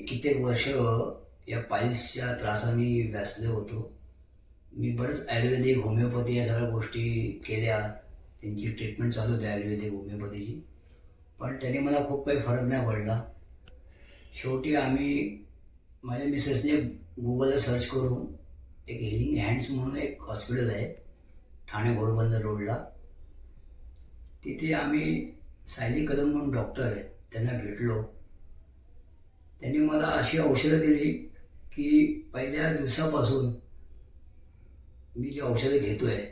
कित्येक वर्ष या पाईल्सच्या त्रासाने व्यासले होतो. मी बरंच आयुर्वेदिक, होमिओपॅथी या सगळ्या गोष्टी केल्या. त्यांची ट्रीटमेंट चालू होती आयुर्वेदिक, होमिओपॅथीची. पण त्याने मला खूप काही फरक नाही पडला. शेवटी आम्ही माझ्या मिसेसने गुगलला सर्च करून एक हिलिंग हँड्स म्हणून एक हॉस्पिटल आहे ठाणे घोडबंदर रोडला. तिथे आम्ही सायली कदम म्हणून डॉक्टर आहे त्यांना भेटलो. त्यांनी मला अशी औषधं दिली की पहिल्या दिवसापासून मी जी औषधं घेतो आहे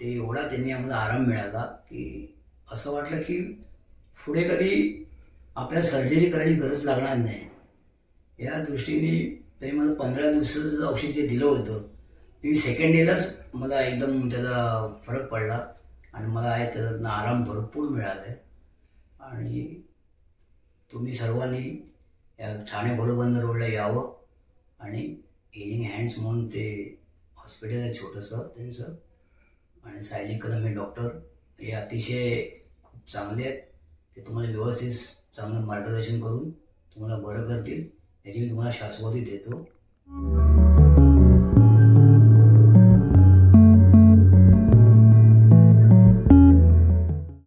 ते एवढा त्यांनी आम्हाला आराम मिळाला की असं वाटलं की पुढे कधी आपल्याला सर्जरी करायची गरज लागणार नाही. या दृष्टीने त्यांनी मला 15 दिवसाचं औषध जे दिलं होतं मी सेकंड डेलाच मला एकदम त्याचा फरक पडला आणि मला आहे त्याच्यातनं आराम भरपूर मिळाला आहे. आणि तुम्ही सर्वांनी या ठाणे घोडबंदर रोडला यावं. आणि हिलिंग हँड्स म्हणून ते हॉस्पिटल आहे छोटंसं त्यांचं. आणि सायली कदम हे डॉक्टर हे अतिशय खूप चांगले आहेत. ते तुम्हाला व्यवस्थित चांगलं मार्गदर्शन करून तुम्हाला बरं करतील याची मी तुम्हाला शाश्वती देतो.